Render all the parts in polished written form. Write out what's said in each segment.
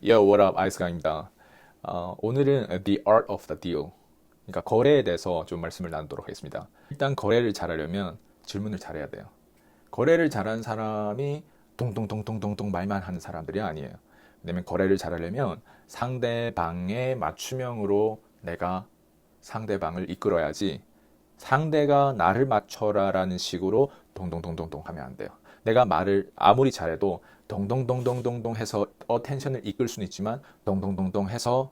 Yo, what up? 아이스강입니다. 오늘은 The Art of the Deal, 그러니까 거래에 대해서 좀 말씀을 나누도록 하겠습니다. 일단 거래를 잘하려면 질문을 잘해야 돼요. 거래를 잘하는 사람이 동동동동동동 말만 하는 사람들이 아니에요. 왜냐면 거래를 잘하려면 상대방의 맞춤형으로 내가 상대방을 이끌어야지, 상대가 나를 맞춰라라는 식으로 동동동동동 하면 안 돼요. 내가 말을 아무리 잘해도 동동동동동동 해서 어텐션을 이끌 수는 있지만 동동동동 해서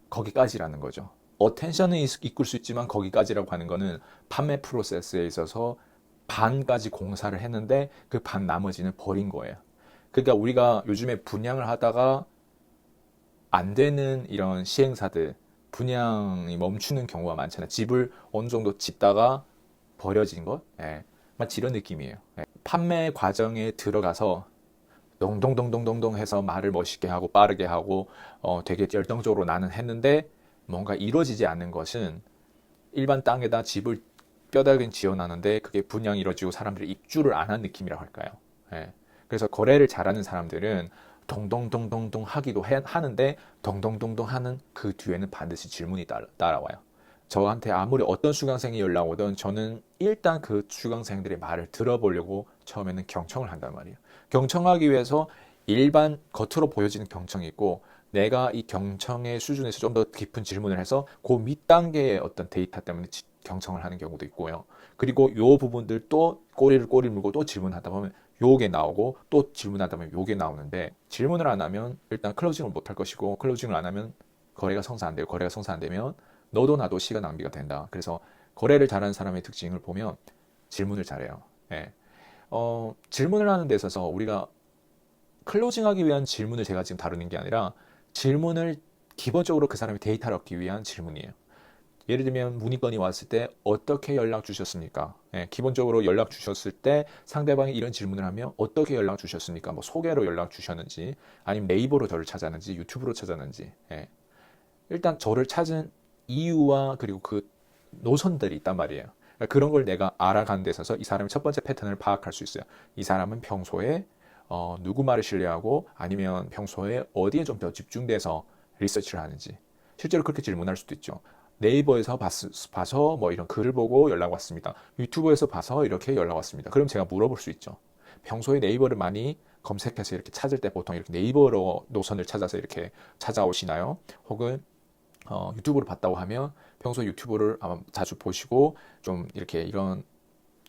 거기까지라는 거죠. 어텐션은 이끌 수 있지만 거기까지라고 하는 거는 판매 프로세스에 있어서 반까지 공사를 했는데 그 반 나머지는 버린 거예요. 그러니까 우리가 요즘에 분양을 하다가 안 되는 이런 시행사들, 분양이 멈추는 경우가 많잖아요. 집을 어느 정도 짓다가 버려진 것? 예. 마치 이런 느낌이에요. 예. 판매 과정에 들어가서 동동동동동동 해서 말을 멋있게 하고 빠르게 하고 되게 열정적으로 나는 했는데 뭔가 이루어지지 않는 것은, 일반 땅에다 집을 뼈다귀 지어놨는데 그게 분양이 이루어지고 사람들이 입주를 안 한 느낌이라고 할까요? 예. 그래서 거래를 잘하는 사람들은 동동동동동 하기도 하는데 동동동동 하는 그 뒤에는 반드시 질문이 따라와요. 저한테 아무리 어떤 수강생이 연락 오든 저는 일단 그 수강생들의 말을 들어보려고 처음에는 경청을 한단 말이에요. 경청하기 위해서 일반 겉으로 보여지는 경청이 있고, 내가 이 경청의 수준에서 좀 더 깊은 질문을 해서 그 밑단계의 어떤 데이터 때문에 경청을 하는 경우도 있고요. 그리고 요 부분들 또 꼬리를 물고 또 질문하다 보면 요게 나오고, 또 질문하다 보면 요게 나오는데, 질문을 안 하면 일단 클로징을 못 할 것이고, 클로징을 안 하면 거래가 성사 안 돼요. 거래가 성사 안 되면 너도 나도 시간 낭비가 된다. 그래서 거래를 잘하는 사람의 특징을 보면 질문을 잘해요. 예. 질문을 하는 데 있어서 우리가 클로징하기 위한 질문을 제가 지금 다루는 게 아니라, 질문을 기본적으로 그 사람의 데이터를 얻기 위한 질문이에요. 예를 들면 문의건이 왔을 때 어떻게 연락 주셨습니까? 예, 기본적으로 연락 주셨을 때 상대방이 이런 질문을 하면 어떻게 연락 주셨습니까? 뭐 소개로 연락 주셨는지, 아니면 네이버로 저를 찾았는지, 유튜브로 찾았는지. 예. 일단 저를 찾은 이유와 그리고 그 노선들이 있단 말이에요. 그러니까 그런 걸 내가 알아가는 데 있어서 이 사람의 첫 번째 패턴을 파악할 수 있어요. 이 사람은 평소에 누구 말을 신뢰하고, 아니면 평소에 어디에 좀 더 집중돼서 리서치를 하는지. 실제로 그렇게 질문할 수도 있죠. 네이버에서 봐서 뭐 이런 글을 보고 연락 왔습니다. 유튜브에서 봐서 이렇게 연락 왔습니다. 그럼 제가 물어볼 수 있죠. 평소에 네이버를 많이 검색해서 이렇게 찾을 때 보통 이렇게 네이버로 노선을 찾아서 이렇게 찾아오시나요? 혹은 유튜브를 봤다고 하면 평소 유튜브를 아마 자주 보시고 좀 이렇게 이런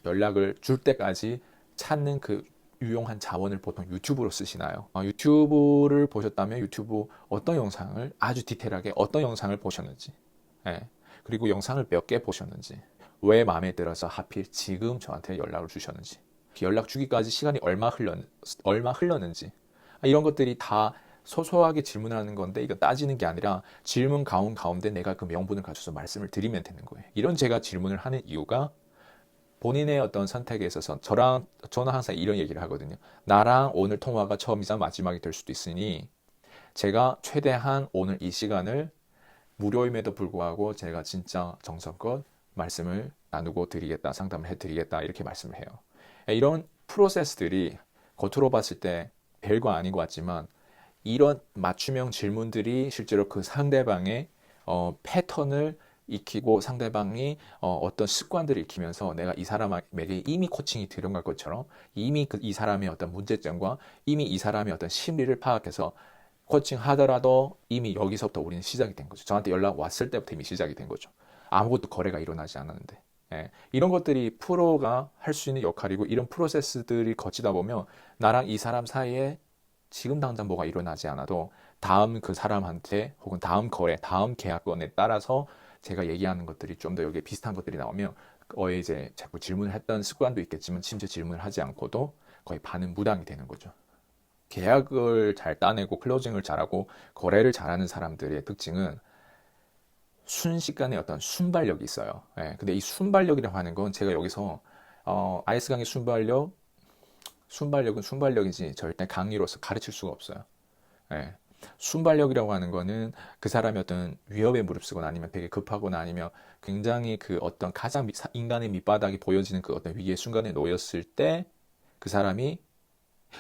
연락을 줄 때까지 찾는 그 유용한 자원을 보통 유튜브로 쓰시나요? 유튜브를 보셨다면 유튜브 어떤 영상을, 아주 디테일하게 어떤 영상을 보셨는지, 예. 그리고 영상을 몇 개 보셨는지, 왜 마음에 들어서 하필 지금 저한테 연락을 주셨는지, 연락 주기까지 시간이 얼마 흘렀는지, 이런 것들이 다 소소하게 질문하는 건데, 이거 따지는 게 아니라 질문 가운데 내가 그 명분을 갖춰서 말씀을 드리면 되는 거예요. 이런 제가 질문을 하는 이유가, 본인의 어떤 선택에 있어서 저는 항상 이런 얘기를 하거든요. 나랑 오늘 통화가 처음이자 마지막이 될 수도 있으니 제가 최대한 오늘 이 시간을, 무료임에도 불구하고 제가 진짜 정성껏 말씀을 나누고 드리겠다, 상담을 해드리겠다, 이렇게 말씀을 해요. 이런 프로세스들이 겉으로 봤을 때 별거 아닌 것 같지만, 이런 맞춤형 질문들이 실제로 그 상대방의 패턴을 익히고, 상대방이 어떤 습관들을 익히면서 내가 이 사람에게 이미 코칭이 들어간 것처럼 이미 이 사람의 어떤 문제점과 이미 이 사람의 어떤 심리를 파악해서 코칭 하더라도 이미 여기서부터 우리는 시작이 된 거죠. 저한테 연락 왔을 때부터 이미 시작이 된 거죠. 아무것도 거래가 일어나지 않았는데. 예, 이런 것들이 프로가 할 수 있는 역할이고, 이런 프로세스들이 거치다 보면 나랑 이 사람 사이에 지금 당장 뭐가 일어나지 않아도 다음 그 사람한테, 혹은 다음 거래, 다음 계약건에 따라서 제가 얘기하는 것들이 좀 더 여기에 비슷한 것들이 나오면, 이제 자꾸 질문을 했던 습관도 있겠지만 심지어 질문을 하지 않고도 거의 반은 무당이 되는 거죠. 계약을 잘 따내고 클로징을 잘하고 거래를 잘하는 사람들의 특징은 순식간에 어떤 순발력이 있어요. 예, 근데 이 순발력이라고 하는 건 제가 여기서 아이스 강의 순발력은 순발력이지 절대 강의로서 가르칠 수가 없어요. 예. 순발력이라고 하는 거는 그 사람이 어떤 위협에 무릅쓰거나, 아니면 되게 급하거나, 아니면 굉장히 그 어떤 가장 인간의 밑바닥이 보여지는 그 어떤 위기의 순간에 놓였을 때 그 사람이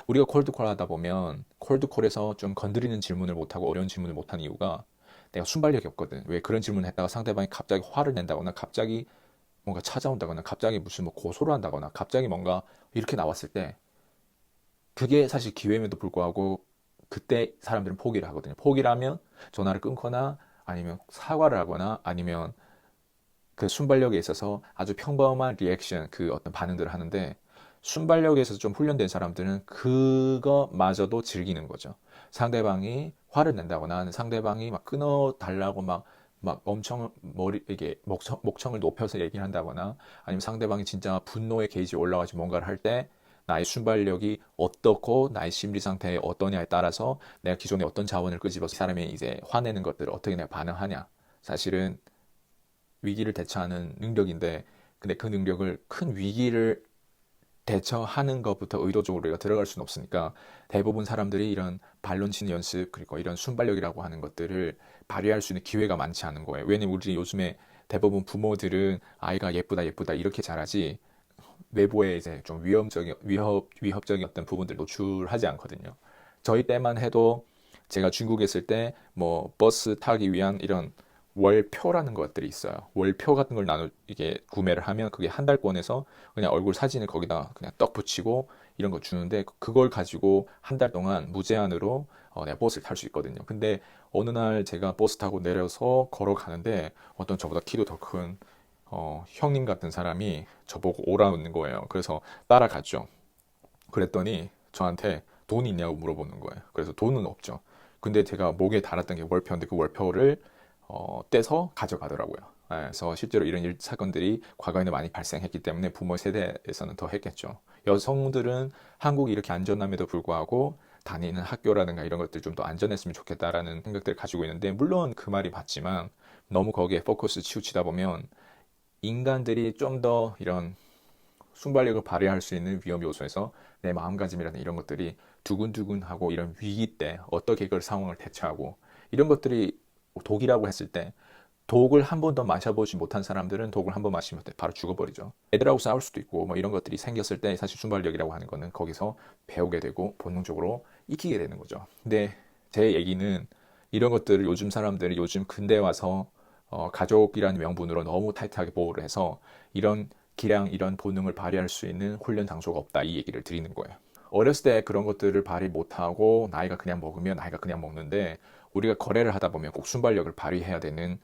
우리가 콜드콜 하다 보면 콜드콜에서 좀 건드리는 질문을 못하고 어려운 질문을 못하는 이유가 내가 순발력이 없거든. 왜 그런 질문을 했다가 상대방이 갑자기 화를 낸다거나 갑자기 뭔가 찾아온다거나 갑자기 무슨 뭐 고소를 한다거나 갑자기 뭔가 이렇게 나왔을 때 그게 사실 기회임에도 불구하고 그때 사람들은 포기를 하거든요. 포기를 하면 전화를 끊거나 아니면 사과를 하거나 아니면 그 순발력에 있어서 아주 평범한 리액션, 그 어떤 반응들을 하는데 순발력에 있어서 좀 훈련된 사람들은 그거마저도 즐기는 거죠. 상대방이 화를 낸다거나 상대방이 막 끊어달라고 막 엄청 이게 목청을 높여서 얘기를 한다거나 아니면 상대방이 진짜 분노의 게이지 올라가지고 뭔가를 할 때 나의 순발력이 어떻고 나의 심리 상태에 어떠냐에 따라서 내가 기존에 어떤 자원을 끄집어서 사람이 이제 화내는 것들을 어떻게 내가 반응하냐. 사실은 위기를 대처하는 능력인데 근데 그 능력을 큰 위기를 대처하는 것부터 의도적으로 우리가 들어갈 수는 없으니까 대부분 사람들이 이런 발론 치는 연습 그리고 이런 순발력이라고 하는 것들을 발휘할 수 있는 기회가 많지 않은 거예요. 왜냐면 우리 요즘에 대부분 부모들은 아이가 예쁘다 예쁘다 이렇게 잘하지 외부에 이제 좀 위협적인 어떤 부분들 노출하지 않거든요. 저희 때만 해도 제가 중국에 있을 때 뭐 버스 타기 위한 이런 월표라는 것들이 있어요. 월표 같은 걸 이게 구매를 하면 그게 한 달권에서 그냥 얼굴 사진을 거기다 그냥 떡 붙이고 이런 거 주는데 그걸 가지고 한 달 동안 무제한으로 내가 버스를 탈 수 있거든요. 근데 어느 날 제가 버스 타고 내려서 걸어가는데 어떤 저보다 키도 더 큰 형님 같은 사람이 저보고 오라는 거예요. 그래서 따라갔죠. 그랬더니 저한테 돈이 있냐고 물어보는 거예요. 그래서 돈은 없죠. 근데 제가 목에 달았던 게 월표인데 그 월표를 떼서 가져가더라고요. 예, 그래서 실제로 이런 사건들이 과거에는 많이 발생했기 때문에 부모 세대에서는 더 했겠죠. 여성들은 한국이 이렇게 안전함에도 불구하고 다니는 학교라든가 이런 것들 좀 더 안전했으면 좋겠다라는 생각들을 가지고 있는데 물론 그 말이 맞지만 너무 거기에 포커스 치우치다 보면 인간들이 좀 더 이런 순발력을 발휘할 수 있는 위험 요소에서 내 마음가짐이라는 이런 것들이 두근두근하고 이런 위기 때 어떻게 그 상황을 대처하고 이런 것들이 독이라고 했을 때 독을 한 번도 마셔보지 못한 사람들은 독을 한 번 마시면 바로 죽어버리죠. 애들하고 싸울 수도 있고 뭐 이런 것들이 생겼을 때 사실 순발력이라고 하는 거는 거기서 배우게 되고 본능적으로 익히게 되는 거죠. 근데 제 얘기는 이런 것들을 요즘 사람들이 요즘 근대 와서 가족이라는 명분으로 너무 타이트하게 보호를 해서 이런 기량, 이런 본능을 발휘할 수 있는 훈련 장소가 없다 이 얘기를 드리는 거예요. 어렸을 때 그런 것들을 발휘 못하고 나이가 그냥 먹으면 나이가 그냥 먹는데 우리가 거래를 하다 보면 꼭 순발력을 발휘해야 되는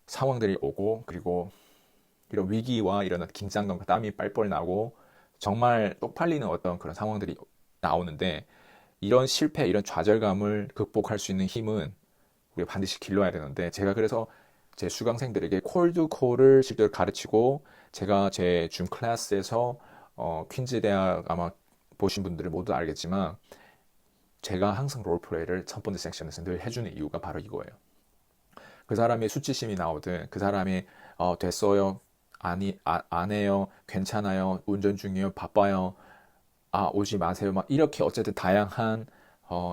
상황들이 오고 그리고 이런 위기와 이런 긴장감과 땀이 뻘뻘 나고 정말 쪽팔리는 어떤 그런 상황들이 나오는데 이런 실패, 이런 좌절감을 극복할 수 있는 힘은 우리가 반드시 길러야 되는데 제가 그래서 제 수강생들에게 콜드콜을 실제로 가르치고 제가 제 줌 클래스에서 퀸즈 대학 아마 보신 분들은 모두 알겠지만 제가 항상 롤플레이를 첫 번째 섹션에서 늘 해주는 이유가 바로 이거예요. 그 사람의 수치심이 나오든 그 사람이 됐어요, 아니 안 해요, 괜찮아요, 운전 중이에요, 바빠요, 오지 마세요, 막 이렇게 어쨌든 다양한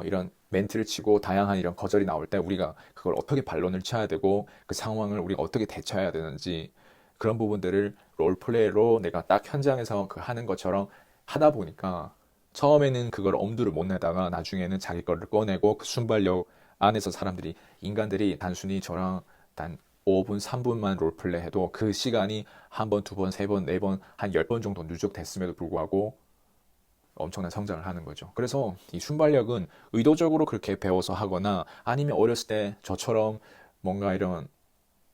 이런 멘트를 치고 다양한 이런 거절이 나올 때 우리가 그걸 어떻게 반론을 쳐야 되고 그 상황을 우리가 어떻게 대처해야 되는지 그런 부분들을 롤플레이로 내가 딱 현장에서 그 하는 것처럼 하다 보니까 처음에는 그걸 엄두를 못 내다가 나중에는 자기 거를 꺼내고 그 순발력 안에서 사람들이 인간들이 단순히 저랑 단 5분, 3분만 롤플레이 해도 그 시간이 한 번, 두 번, 세 번, 네 번, 한 10번 정도 누적됐음에도 불구하고 엄청난 성장을 하는 거죠. 그래서 이 순발력은 의도적으로 그렇게 배워서 하거나 아니면 어렸을 때 저처럼 뭔가 이런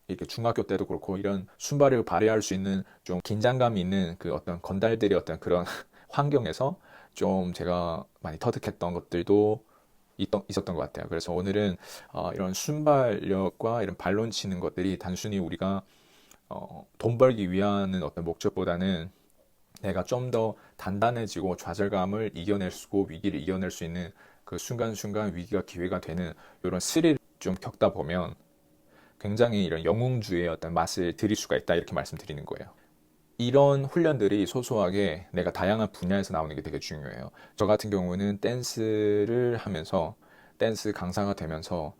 이렇게 중학교 때도 그렇고 이런 순발력을 발휘할 수 있는 좀 긴장감 있는 그 어떤 건달들의 어떤 그런 환경에서 좀 제가 많이 터득했던 것들도 있었던 것 같아요. 그래서 오늘은 이런 순발력과 이런 발론 치는 것들이 단순히 우리가 돈 벌기 위한 어떤 목적보다는 내가 좀 더 단단해지고 좌절감을 이겨낼 수고 위기를 이겨낼 수 있는 그 순간순간 위기가 기회가 되는 이런 스릴을 좀 겪다 보면 굉장히 이런 영웅주의의 어떤 맛을 들일 수가 있다 이렇게 말씀드리는 거예요. 이런 훈련들이 소소하게 내가 다양한 분야에서 나오는 게 되게 중요해요. 저 같은 경우는 댄스를 하면서 댄스 강사가 되면서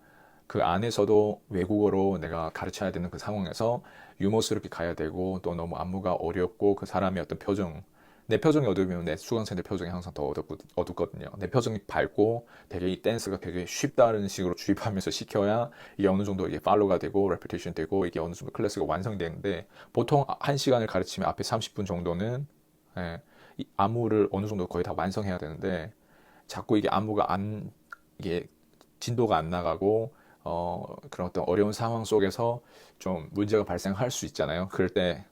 그 안에서도 외국어로 내가 가르쳐야 되는 그 상황에서 유머스럽게 가야 되고 또 너무 안무가 어렵고 그 사람의 어떤 표정 내 표정이 어두우면 내 수강생들 표정이 항상 더 어둡거든요. 내 표정이 밝고 되게 이 댄스가 되게 쉽다는 식으로 주입하면서 시켜야 이게 어느 정도 이게 팔로우가 되고 레피테이션 되고 이게 어느 정도 클래스가 완성되는데 보통 한 시간을 가르치면 앞에 30분 정도는 예, 이 안무를 어느 정도 거의 다 완성해야 되는데 자꾸 이게 안무가 안 이게 진도가 안 나가고 그런 어떤 어려운 상황 속에서 좀 문제가 발생할 수 있잖아요. 그럴 때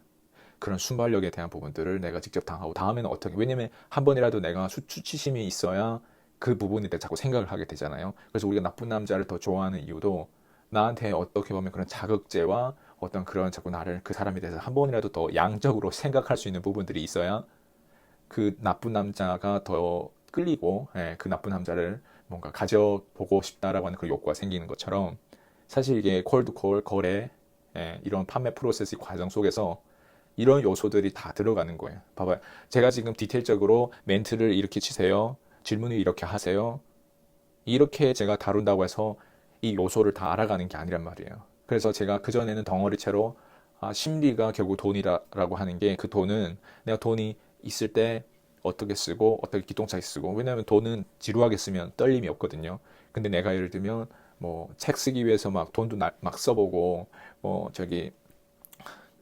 그런 순발력에 대한 부분들을 내가 직접 당하고 다음에는 어떻게 왜냐면 한 번이라도 내가 수치심이 있어야 그 부분에 대해 자꾸 생각을 하게 되잖아요. 그래서 우리가 나쁜 남자를 더 좋아하는 이유도 나한테 어떻게 보면 그런 자극제와 어떤 그런 자꾸 나를 그 사람에 대해서 한 번이라도 더 양적으로 생각할 수 있는 부분들이 있어야 그 나쁜 남자가 더 끌리고 그 나쁜 남자를 뭔가 가져보고 싶다라고 하는 그 욕구가 생기는 것처럼 사실 이게 콜드콜 거래 이런 판매 프로세스 과정 속에서 이런 요소들이 다 들어가는 거예요. 봐봐요. 제가 지금 디테일적으로 멘트를 이렇게 치세요. 질문을 이렇게 하세요. 이렇게 제가 다룬다고 해서 이 요소를 다 알아가는 게 아니란 말이에요. 그래서 제가 그전에는 덩어리채로 심리가 결국 돈이라고 하는 게 그 돈은 내가 돈이 있을 때 어떻게 쓰고 어떻게 기똥차게 쓰고 왜냐하면 돈은 지루하게 쓰면 떨림이 없거든요. 근데 내가 예를 들면 뭐 책 쓰기 위해서 막 돈도 막 써보고 뭐 저기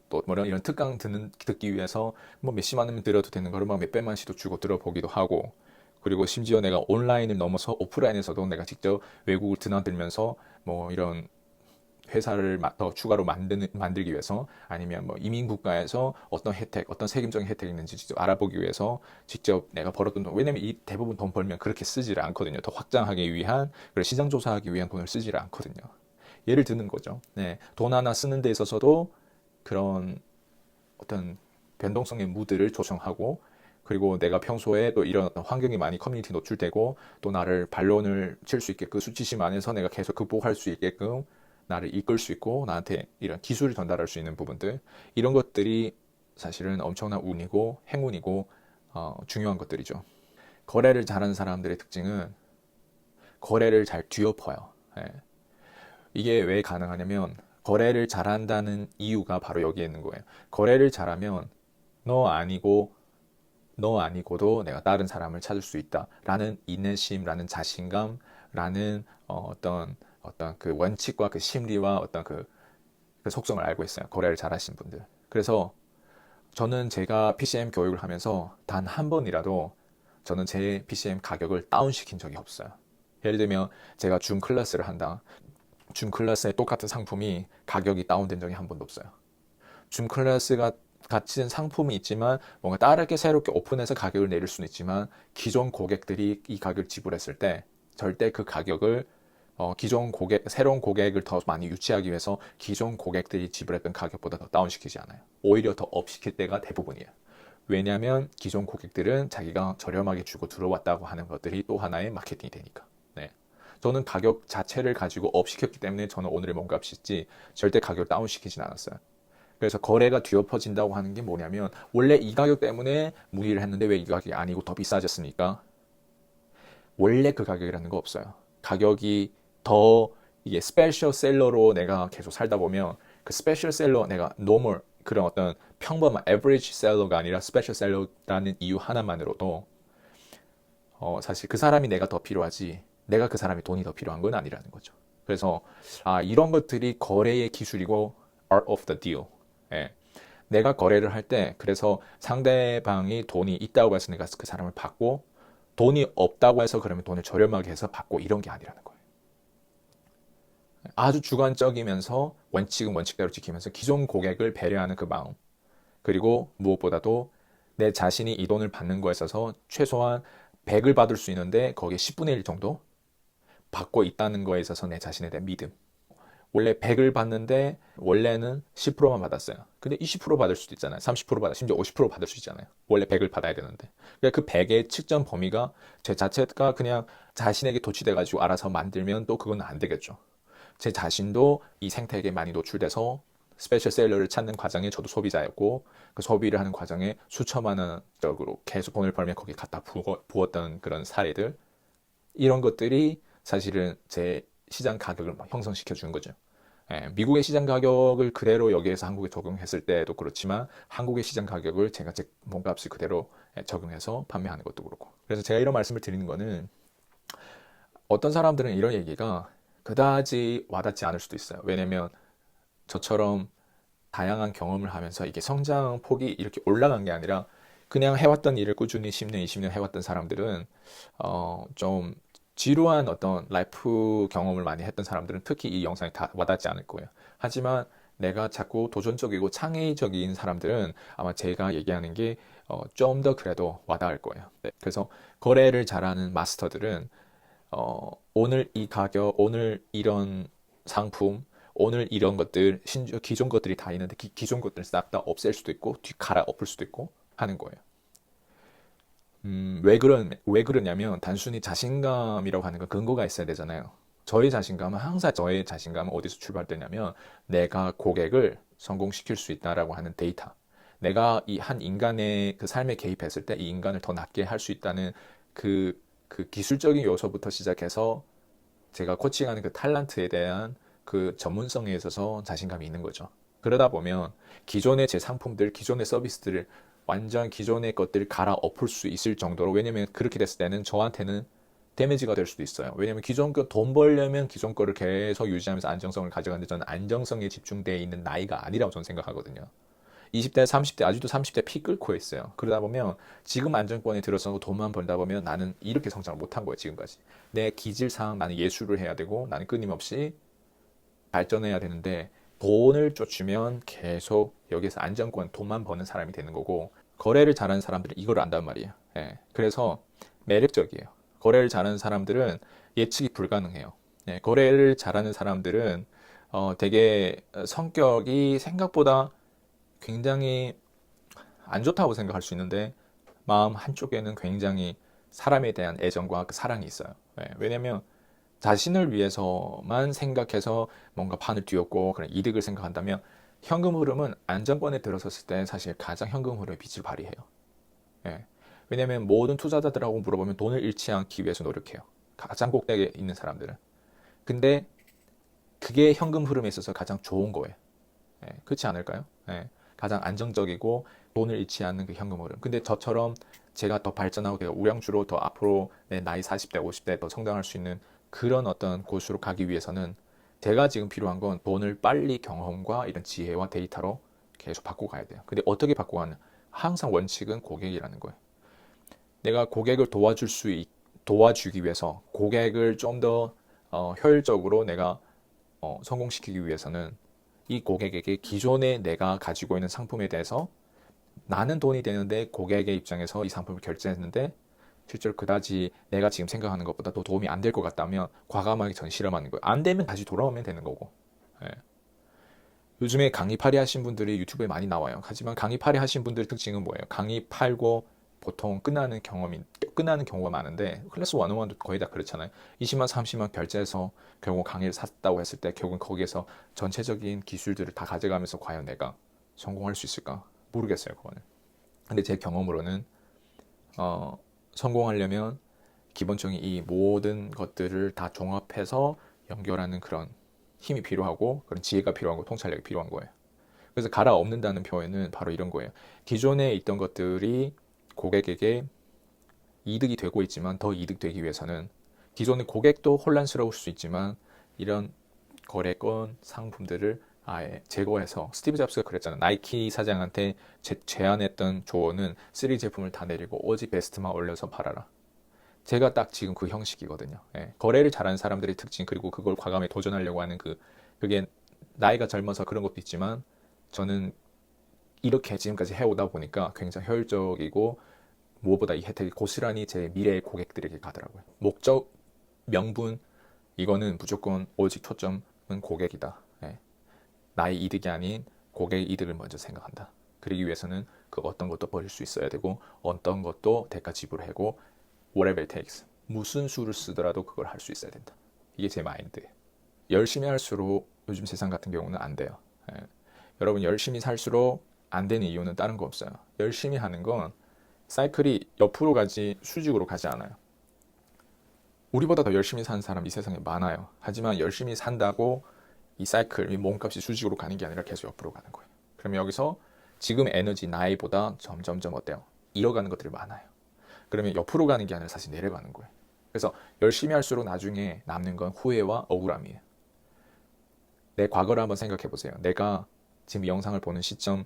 또 뭐 이런 특강 듣기 위해서 뭐 몇십만 원면 들어도 되는 거를 막 몇백만씩도 주고 들어보기도 하고 그리고 심지어 내가 온라인을 넘어서 오프라인에서도 내가 직접 외국을 드나들면서 뭐 이런 회사를 더 추가로 만들기 위해서 아니면 뭐 이민 국가에서 어떤 혜택, 어떤 세금적인 혜택이 있는지 직접 알아보기 위해서 직접 내가 벌었던 돈, 왜냐면 이 대부분 돈 벌면 그렇게 쓰지를 않거든요. 더 확장하기 위한, 그리고 시장 조사하기 위한 돈을 쓰지를 않거든요. 예를 드는 거죠. 네, 돈 하나 쓰는 데 있어서도 그런 어떤 변동성의 무드를 조성하고 그리고 내가 평소에 또 이런 어떤 환경이 많이 커뮤니티 노출되고 또 나를 반론을 칠 수 있게끔 그 수치심 안에서 내가 계속 극복할 수 있게끔 나를 이끌 수 있고 나한테 이런 기술을 전달할 수 있는 부분들 이런 것들이 사실은 엄청난 운이고 행운이고 중요한 것들이죠. 거래를 잘하는 사람들의 특징은 거래를 잘 뒤엎어요. 예. 이게 왜 가능하냐면 거래를 잘한다는 이유가 바로 여기에 있는 거예요. 거래를 잘하면 너 아니고 너 아니고도 내가 다른 사람을 찾을 수 있다라는 인내심라는 자신감라는 어떤 그 원칙과 그 심리와 어떤 그 속성을 알고 있어요. 거래를 잘하신 분들. 그래서 저는 제가 PCM 교육을 하면서 단 한 번이라도 저는 제 PCM 가격을 다운시킨 적이 없어요. 예를 들면 제가 줌 클래스를 한다. 줌 클래스에 똑같은 상품이 가격이 다운된 적이 한 번도 없어요. 줌 클래스가 같은 상품이 있지만 뭔가 다르게 새롭게 오픈해서 가격을 내릴 수는 있지만 기존 고객들이 이 가격을 지불했을 때 절대 그 가격을 기존 새로운 고객을 더 많이 유치하기 위해서 기존 고객들이 지불했던 가격보다 더 다운시키지 않아요. 오히려 더 업시킬 때가 대부분이에요. 왜냐하면 기존 고객들은 자기가 저렴하게 주고 들어왔다고 하는 것들이 또 하나의 마케팅이 되니까. 네. 저는 가격 자체를 가지고 업시켰기 때문에 저는 오늘의 몸값이지 절대 가격을 다운시키진 않았어요. 그래서 거래가 뒤엎어진다고 하는 게 뭐냐면 원래 이 가격 때문에 문의를 했는데 왜 이 가격이 아니고 더 비싸졌습니까? 원래 그 가격이라는 거 없어요. 가격이 더 이게 스페셜 셀러로 내가 계속 살다 보면 그 스페셜 셀러 내가 노멀 그런 어떤 평범한 에버리지 셀러가 아니라 스페셜 셀러라는 이유 하나만으로도 사실 그 사람이 내가 더 필요하지 내가 그 사람이 돈이 더 필요한 건 아니라는 거죠. 그래서 이런 것들이 거래의 기술이고 art of the deal. 예. 내가 거래를 할 때 그래서 상대방이 돈이 있다고 해서 내가 그 사람을 받고 돈이 없다고 해서 그러면 돈을 저렴하게 해서 받고 이런 게 아니라는 거예요. 아주 주관적이면서 원칙은 원칙대로 지키면서 기존 고객을 배려하는 그 마음 그리고 무엇보다도 내 자신이 이 돈을 받는 거에 있어서 최소한 100을 받을 수 있는데 거기에 10분의 1 정도 받고 있다는 거에 있어서 내 자신에 대한 믿음 원래 100을 받는데 원래는 10%만 받았어요. 근데 20% 받을 수도 있잖아요. 30% 받아, 심지어 50% 받을 수 있잖아요. 원래 100을 받아야 되는데. 그러니까 그 100의 측정 범위가 제 자체가 그냥 자신에게 도취돼가지고 알아서 만들면 또 그건 안 되겠죠. 제 자신도 이 생태계에 많이 노출돼서 스페셜 셀러를 찾는 과정에 저도 소비자였고 그 소비를 하는 과정에 수천만 원적으로 계속 돈을 벌면 거기에 갖다 부었던 그런 사례들 이런 것들이 사실은 제 시장 가격을 형성시켜 주는 거죠. 예, 미국의 시장 가격을 그대로 여기에서 한국에 적용했을 때도 그렇지만 한국의 시장 가격을 제가 제 몸값을 그대로 적용해서 판매하는 것도 그렇고. 그래서 제가 이런 말씀을 드리는 거는 어떤 사람들은 이런 얘기가 그다지 와닿지 않을 수도 있어요. 왜냐면 저처럼 다양한 경험을 하면서 이게 성장 폭이 이렇게 올라간 게 아니라 그냥 해왔던 일을 꾸준히 10년, 20년 해왔던 사람들은 좀 지루한 어떤 라이프 경험을 많이 했던 사람들은 특히 이 영상이 다 와닿지 않을 거예요. 하지만 내가 자꾸 도전적이고 창의적인 사람들은 아마 제가 얘기하는 게 좀 더 그래도 와닿을 거예요. 네, 그래서 거래를 잘하는 마스터들은 오늘 이 가격, 오늘 이런 상품, 오늘 이런 것들, 기존 것들이 다 있는데 기존 것들을 싹 다 없앨 수도 있고 갈아 엎을 수도 있고 하는 거예요. 왜 그러냐면 단순히 자신감이라고 하는 건 근거가 있어야 되잖아요. 저의 자신감은 어디서 출발되냐면 내가 고객을 성공시킬 수 있다라고 하는 데이터. 내가 이 한 인간의 그 삶에 개입했을 때 이 인간을 더 낫게 할 수 있다는 그 기술적인 요소부터 시작해서 제가 코칭하는 그 탤런트에 대한 그 전문성에 있어서 자신감이 있는 거죠. 그러다 보면 기존의 제 상품들, 기존의 서비스들을 완전 기존의 것들을 갈아 엎을 수 있을 정도로 왜냐면 그렇게 됐을 때는 저한테는 데미지가 될 수도 있어요. 왜냐면 기존 거 돈 벌려면 기존 거를 계속 유지하면서 안정성을 가져가는데 저는 안정성에 집중되어 있는 나이가 아니라고 저는 생각하거든요. 20대, 30대, 아직도 30대 피 끓고 있어요. 그러다 보면 지금 안정권에 들어서 돈만 벌다 보면 나는 이렇게 성장을 못한 거예요, 지금까지. 내 기질상 나는 예술을 해야 되고 나는 끊임없이 발전해야 되는데 돈을 쫓으면 계속 여기서 안정권, 돈만 버는 사람이 되는 거고 거래를 잘하는 사람들은 이걸 안단 말이에요. 예, 그래서 매력적이에요. 거래를 잘하는 사람들은 예측이 불가능해요. 예, 거래를 잘하는 사람들은 되게 성격이 생각보다 굉장히 안 좋다고 생각할 수 있는데 마음 한쪽에는 굉장히 사람에 대한 애정과 그 사랑이 있어요. 예, 왜냐면 자신을 위해서만 생각해서 뭔가 판을 띄웠고 그런 이득을 생각한다면 현금 흐름은 안정권에 들어섰을 때 사실 가장 현금 흐름의 빛을 발휘해요. 예. 왜냐면 모든 투자자들하고 물어보면 돈을 잃지 않기 위해서 노력해요. 가장 꼭대기에 있는 사람들은. 근데 그게 현금 흐름에 있어서 가장 좋은 거예요. 예, 그렇지 않을까요? 예, 가장 안정적이고 돈을 잃지 않는 그 현금 흐름. 근데 저처럼 제가 더 발전하고 제가 우량주로 더 앞으로 내 나이 40대, 50대 더 성장할 수 있는 그런 어떤 곳으로 가기 위해서는 제가 지금 필요한 건 돈을 빨리 경험과 이런 지혜와 데이터로 계속 바꿔가야 돼요. 근데 어떻게 바꿔가냐? 항상 원칙은 고객이라는 거예요. 내가 고객을 도와주기 위해서 고객을 좀 더 효율적으로 내가 성공시키기 위해서는 이 고객에게 기존에 내가 가지고 있는 상품에 대해서 나는 돈이 되는데 고객의 입장에서 이 상품을 결제했는데 실제로 그다지 내가 지금 생각하는 것보다 더 도움이 안 될 것 같다면 과감하게 전 실험하는 거예요. 안 되면 다시 돌아오면 되는 거고. 예. 요즘에 강의 파리 하신 분들이 유튜브에 많이 나와요. 하지만 강의 파리 하신 분들의 특징은 뭐예요? 강의 팔고 보통 끝나는 경우가 많은데 클래스 101도 거의 다 그렇잖아요. 20만, 30만 결제해서 결국 강의를 샀다고 했을 때 결국은 거기에서 전체적인 기술들을 다 가져가면서 과연 내가 성공할 수 있을까? 모르겠어요, 그거는. 근데 제 경험으로는 어, 성공하려면 기본적인 이 모든 것들을 다 종합해서 연결하는 그런 힘이 필요하고 그런 지혜가 필요하고 통찰력이 필요한 거예요. 그래서 갈아엎는다는 표현은 바로 이런 거예요. 기존에 있던 것들이 고객에게 이득이 되고 있지만 더 이득되기 위해서는 기존의 고객도 혼란스러울 수 있지만 이런 거래권 상품들을 아예 제거해서 스티브 잡스가 그랬잖아요. 나이키 사장한테 제안했던 조언은 3 제품을 다 내리고 오직 베스트만 올려서 팔아라. 제가 딱 지금 그 형식이거든요. 예, 거래를 잘하는 사람들의 특징 그리고 그걸 과감히 도전하려고 하는 그게 나이가 젊어서 그런 것도 있지만 저는 이렇게 지금까지 해오다 보니까 굉장히 효율적이고 무엇보다 이 혜택이 고스란히 제 미래의 고객들에게 가더라고요. 목적, 명분 이거는 무조건 오직 초점은 고객이다. 예, 나의 이득이 아닌 고객의 이득을 먼저 생각한다. 그러기 위해서는 그 어떤 것도 버릴 수 있어야 되고 어떤 것도 대가 지불하고 whatever it takes 무슨 수를 쓰더라도 그걸 할 수 있어야 된다. 이게 제 마인드예요. 열심히 할수록 요즘 세상 같은 경우는 안 돼요. 예. 여러분 열심히 살수록 안 되는 이유는 다른 거 없어요. 열심히 하는 건 사이클이 옆으로 가지 수직으로 가지 않아요. 우리보다 더 열심히 사는 사람 이 세상에 많아요. 하지만 열심히 산다고 이 사이클, 이 몸값이 수직으로 가는 게 아니라 계속 옆으로 가는 거예요. 그러면 여기서 지금 에너지 나이보다 점점점 어때요? 잃어가는 것들이 많아요. 그러면 옆으로 가는 게 아니라 사실 내려가는 거예요. 그래서 열심히 할수록 나중에 남는 건 후회와 억울함이에요. 내 과거를 한번 생각해 보세요. 내가 지금 이 영상을 보는 시점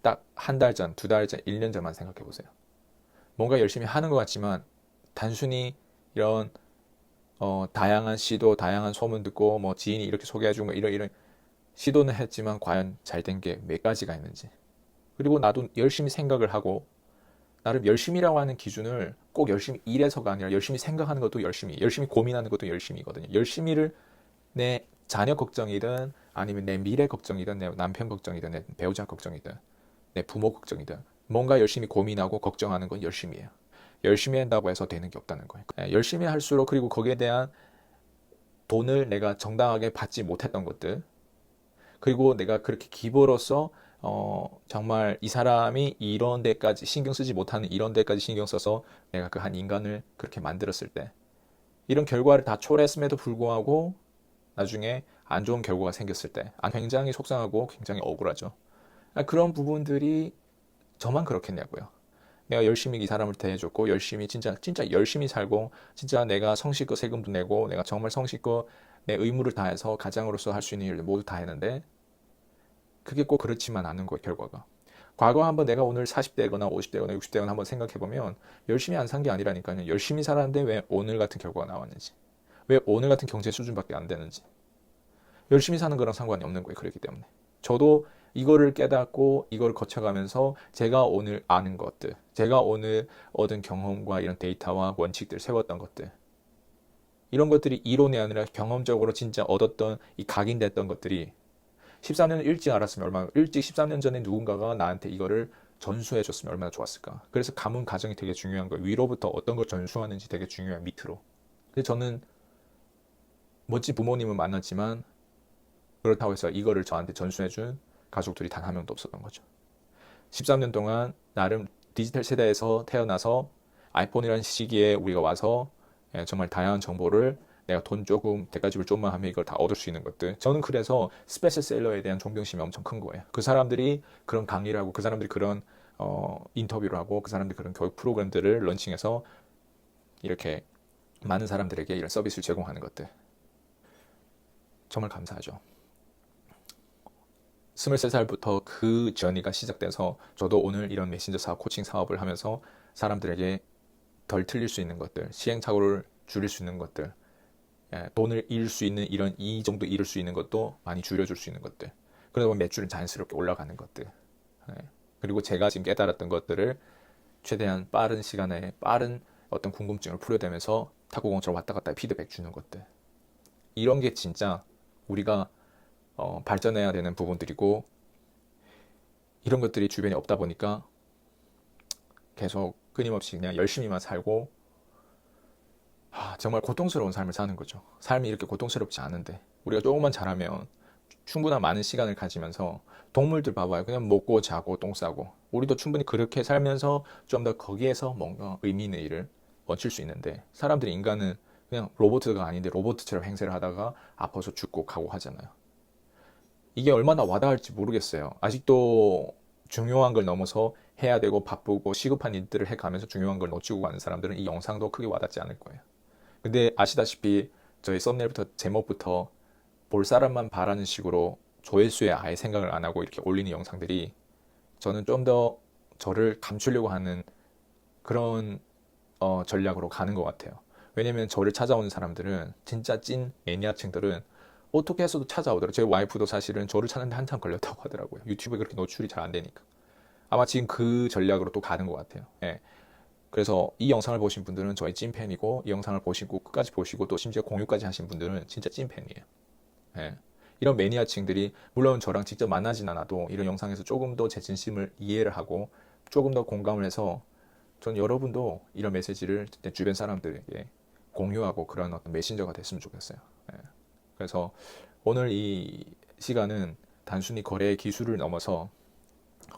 딱 한 달 전, 두 달 전, 1년 전만 생각해 보세요. 뭔가 열심히 하는 것 같지만 단순히 이런 다양한 시도, 다양한 소문 듣고 뭐 지인이 이렇게 소개해주고 뭐 이런 시도는 했지만 과연 잘 된 게 몇 가지가 있는지. 그리고 나도 열심히 생각을 하고 나름 열심히라고 하는 기준을 꼭 열심히 일해서가 아니라 열심히 생각하는 것도 열심히 고민하는 것도 열심히거든요. 열심히를 내 자녀 걱정이든 아니면 내 미래 걱정이든 내 남편 걱정이든 내 배우자 걱정이든 내 부모 걱정이든 뭔가 열심히 고민하고 걱정하는 건 열심히예요. 열심히 한다고 해서 되는 게 없다는 거예요. 열심히 할수록 그리고 거기에 대한 돈을 내가 정당하게 받지 못했던 것들 그리고 내가 그렇게 기부로서 정말 이 사람이 이런 데까지 신경 쓰지 못하는 이런 데까지 신경 써서 내가 그 한 인간을 그렇게 만들었을 때 이런 결과를 다 초래했음에도 불구하고 나중에 안 좋은 결과가 생겼을 때 굉장히 속상하고 굉장히 억울하죠. 그런 부분들이 저만 그렇겠냐고요. 내가 열심히 이 사람을 대해줬고 열심히 진짜 열심히 살고 진짜 내가 성실껏 세금도 내고 내가 정말 성실껏 내 의무를 다해서 가장으로서 할 수 있는 일을 모두 다 했는데 그게 꼭 그렇지만 않은 거예요, 결과가. 과거 한번 내가 오늘 40대거나 50대거나 60대거나 한번 생각해보면 열심히 안 산 게 아니라니까요. 열심히 살았는데 왜 오늘 같은 결과가 나왔는지. 왜 오늘 같은 경제 수준밖에 안 되는지. 열심히 사는 거랑 상관이 없는 거예요. 그렇기 때문에. 저도 이거를 깨닫고 이걸 거쳐가면서 제가 오늘 아는 것들, 제가 오늘 얻은 경험과 이런 데이터와 원칙들 세웠던 것들 이런 것들이 이론이 아니라 경험적으로 진짜 얻었던 이 각인됐던 것들이 13년을 일찍 알았으면 얼마나 일찍 13년 전에 누군가가 나한테 이거를 전수해 줬으면 얼마나 좋았을까. 그래서 가문 가정이 되게 중요한 거예요. 위로부터 어떤 걸 전수하는지 되게 중요해요. 밑으로. 근데 저는 멋진 부모님은 만났지만 그렇다고 해서 이거를 저한테 전수해준 가족들이 단 한 명도 없었던 거죠. 13년 동안 나름 디지털 세대에서 태어나서 아이폰이라는 시기에 우리가 와서 정말 다양한 정보를 내가 돈 조금, 대가집을 좀만 하면 이걸 다 얻을 수 있는 것들. 저는 그래서 스페셜셀러에 대한 존경심이 엄청 큰 거예요. 그 사람들이 그런 강의를 하고 그 사람들이 그런 인터뷰를 하고 그 사람들이 그런 교육 프로그램들을 런칭해서 이렇게 많은 사람들에게 이런 서비스를 제공하는 것들. 정말 감사하죠. 23살부터 그 저니가 시작돼서 저도 오늘 이런 메신저 사업, 코칭 사업을 하면서 사람들에게 덜 틀릴 수 있는 것들, 시행착오를 줄일 수 있는 것들, 돈을 잃을 수 있는 이런 이 정도 잃을 수 있는 것도 많이 줄여줄 수 있는 것들. 그러다 보면 매출은 자연스럽게 올라가는 것들. 그리고 제가 지금 깨달았던 것들을 최대한 빠른 시간에 빠른 어떤 궁금증을 풀어대면서 탁구공처럼 왔다 갔다 피드백 주는 것들. 이런 게 진짜 우리가 발전해야 되는 부분들이고 이런 것들이 주변에 없다 보니까 계속 끊임없이 그냥 열심히만 살고 정말 고통스러운 삶을 사는 거죠. 삶이 이렇게 고통스럽지 않은데 우리가 조금만 잘하면 충분한 많은 시간을 가지면서 동물들 봐봐요. 그냥 먹고 자고 똥 싸고 우리도 충분히 그렇게 살면서 좀 더 거기에서 뭔가 의미 있는 일을 얻을 수 있는데 사람들이 인간은 그냥 로봇가 아닌데 로봇처럼 행세를 하다가 아파서 죽고 가고 하잖아요. 이게 얼마나 와닿을지 모르겠어요. 아직도 중요한 걸 넘어서 해야 되고 바쁘고 시급한 일들을 해가면서 중요한 걸 놓치고 가는 사람들은 이 영상도 크게 와닿지 않을 거예요. 근데 아시다시피 저희 썸네일부터 제목부터 볼 사람만 바라는 식으로 조회수에 아예 생각을 안 하고 이렇게 올리는 영상들이 저는 좀 더 저를 감추려고 하는 그런 전략으로 가는 것 같아요. 왜냐면 저를 찾아오는 사람들은 진짜 찐 매니아층들은 어떻게 해서도 찾아오더라고요. 제 와이프도 사실은 저를 찾는데 한참 걸렸다고 하더라고요. 유튜브에 그렇게 노출이 잘 안 되니까. 아마 지금 그 전략으로 또 가는 것 같아요. 예. 그래서 이 영상을 보신 분들은 저의 찐팬이고 이 영상을 보시고 끝까지 보시고 또 심지어 공유까지 하신 분들은 진짜 찐팬이에요. 예. 이런 매니아층들이 물론 저랑 직접 만나진 않아도 이런 영상에서 조금 더 제 진심을 이해를 하고 조금 더 공감을 해서 전 여러분도 이런 메시지를 내 주변 사람들에게 공유하고 그런 어떤 메신저가 됐으면 좋겠어요. 예. 그래서 오늘 이 시간은 단순히 거래의 기술을 넘어서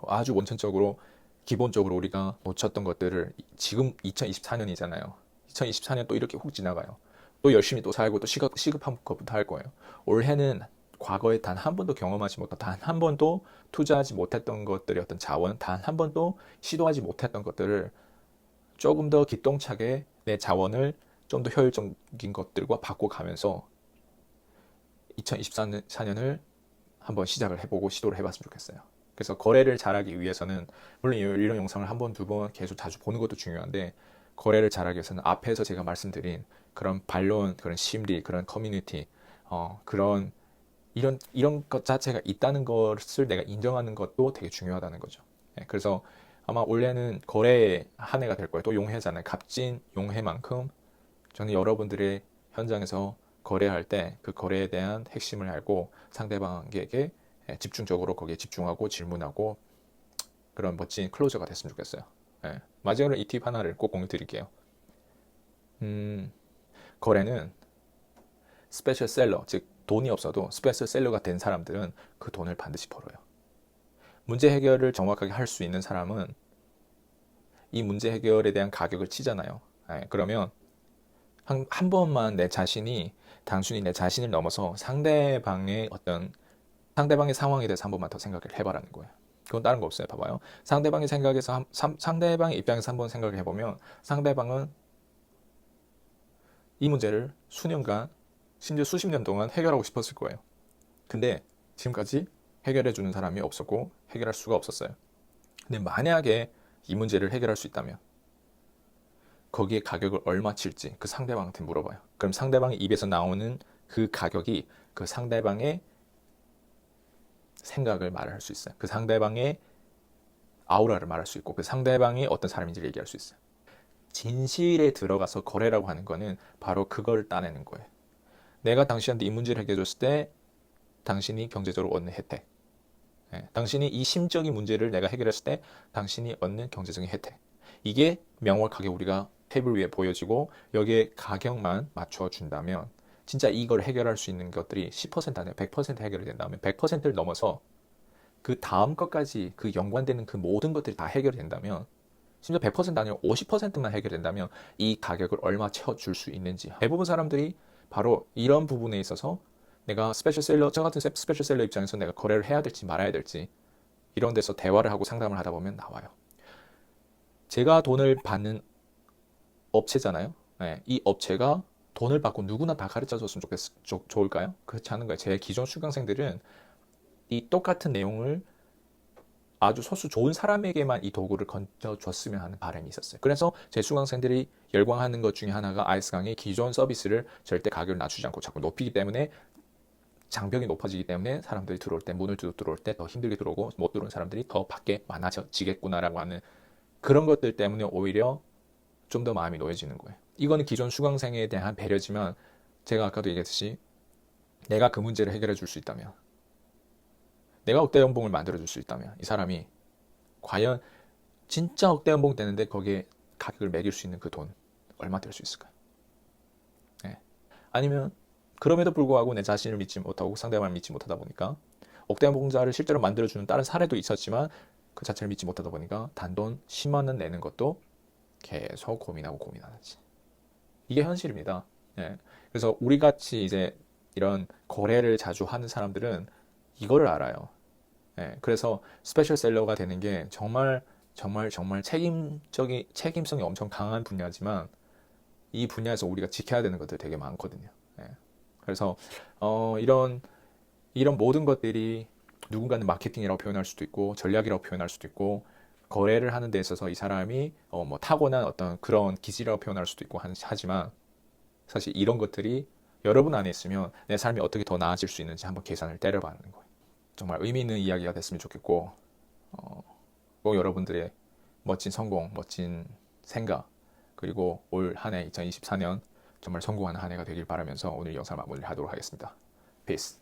아주 원천적으로 기본적으로 우리가 놓쳤던 것들을 지금 2024년이잖아요. 2024년 또 이렇게 훅 지나가요. 또 열심히 또 살고 또 시급한 것부터 할 거예요. 올해는 과거에 단 한 번도 경험하지 못한, 단 한 번도 투자하지 못했던 것들의 어떤 자원, 단 한 번도 시도하지 못했던 것들을 조금 더 기똥차게 내 자원을 좀 더 효율적인 것들과 바꿔가면서 2024년을 한번 시작을 해보고 시도를 해봤으면 좋겠어요. 그래서 거래를 잘하기 위해서는 물론 이런 영상을 한 번, 두 번 계속 자주 보는 것도 중요한데, 거래를 잘하기 위해서는 앞에서 제가 말씀드린 그런 반론, 그런 심리, 그런 커뮤니티, 그런 이런 것 자체가 있다는 것을 내가 인정하는 것도 되게 중요하다는 거죠. 예, 그래서 아마 올해는 거래의 한 해가 될 거예요. 또 용해잖아요. 갑진 용해만큼 저는 여러분들의 현장에서 거래할 때 그 거래에 대한 핵심을 알고 상대방에게 집중적으로 거기에 집중하고 질문하고 그런 멋진 클로저가 됐으면 좋겠어요. 예. 마지막으로 이 팁 하나를 꼭 공유 드릴게요. 거래는 스페셜 셀러, 즉 돈이 없어도 스페셜 셀러가 된 사람들은 그 돈을 반드시 벌어요. 문제 해결을 정확하게 할 수 있는 사람은 이 문제 해결에 대한 가격을 치잖아요. 예, 그러면 한 번만 내 자신이 단순히 내 자신을 넘어서 상대방의 상대방의 상황에 대해서 한 번만 더 생각을 해봐라는 거예요. 그건 다른 거 없어요. 봐봐요. 상대방의 입장에서 한번 생각을 해보면 상대방은 이 문제를 수년간, 심지어 수십 년 동안 해결하고 싶었을 거예요. 근데 지금까지 해결해주는 사람이 없었고 해결할 수가 없었어요. 근데 만약에 이 문제를 해결할 수 있다면 거기에 가격을 얼마 칠지 그 상대방한테 물어봐요. 그럼 상대방의 입에서 나오는 그 가격이 그 상대방의 생각을 말할 수 있어요. 그 상대방의 아우라를 말할 수 있고 그 상대방이 어떤 사람인지를 얘기할 수 있어요. 진실에 들어가서 거래라고 하는 거는 바로 그걸 따내는 거예요. 내가 당신한테 이 문제를 해결해줬을 때 당신이 경제적으로 얻는 혜택, 당신이 이 심적인 문제를 내가 해결했을 때 당신이 얻는 경제적인 혜택, 이게 명확하게 우리가 테이블 위에 보여지고 여기에 가격만 맞춰준다면 진짜 이걸 해결할 수 있는 것들이 10% 아니라 100% 해결이 된다면 100%를 넘어서 그 다음 것까지 그 연관되는 그 모든 것들이 다 해결이 된다면 심지어 100% 아니라 50%만 해결된다면 이 가격을 얼마 채워줄 수 있는지, 대부분 사람들이 바로 이런 부분에 있어서 내가 저 같은 스페셜 셀러 입장에서 내가 거래를 해야 될지 말아야 될지 이런 데서 대화를 하고 상담을 하다 보면 나와요. 제가 돈을 받는 업체잖아요. 네, 이 업체가 돈을 받고 누구나 다 가르쳐줬으면 좋을까요? 그렇지 않은 거예요. 제 기존 수강생들은 이 똑같은 내용을 아주 소수 좋은 사람에게만 이 도구를 건져줬으면 하는 바람이 있었어요. 그래서 제 수강생들이 열광하는 것 중에 하나가 아이스강의 기존 서비스를 절대 가격을 낮추지 않고 자꾸 높이기 때문에 장벽이 높아지기 때문에 사람들이 들어올 때, 문을 들어올 때 더 힘들게 들어오고 못 들어오는 사람들이 더 밖에 많아지겠구나라고 하는 그런 것들 때문에 오히려 좀 더 마음이 놓여지는 거예요. 이거는 기존 수강생에 대한 배려지만 제가 아까도 얘기했듯이 내가 그 문제를 해결해 줄 수 있다면, 내가 억대 연봉을 만들어 줄 수 있다면 이 사람이 과연 진짜 억대 연봉 되는데 거기에 가격을 매길 수 있는 그 돈 얼마 될 수 있을까요? 네. 아니면 그럼에도 불구하고 내 자신을 믿지 못하고 상대방을 믿지 못하다 보니까 억대 연봉자를 실제로 만들어주는 다른 사례도 있었지만 그 자체를 믿지 못하다 보니까 단돈 10만 원 내는 것도 계속 고민하는지 이게 현실입니다. 예. 그래서 우리 같이 이제 이런 거래를 자주 하는 사람들은 이거를 알아요. 예. 그래서 스페셜 셀러가 되는 게 정말 책임성이 엄청 강한 분야지만 이 분야에서 우리가 지켜야 되는 것들이 되게 많거든요. 예. 그래서 이런 모든 것들이 누군가는 마케팅이라고 표현할 수도 있고 전략이라고 표현할 수도 있고 거래를 하는 데 있어서 이 사람이 뭐 타고난 어떤 그런 기질이라고 표현할 수도 있고 하지만 사실 이런 것들이 여러분 안에 있으면 내 삶이 어떻게 더 나아질 수 있는지 한번 계산을 때려봐는 거예요. 정말 의미 있는 이야기가 됐으면 좋겠고 꼭 여러분들의 멋진 성공, 멋진 생각 그리고 올 한 해 2024년 정말 성공하는 한 해가 되길 바라면서 오늘 영상 마무리를 하도록 하겠습니다. Peace.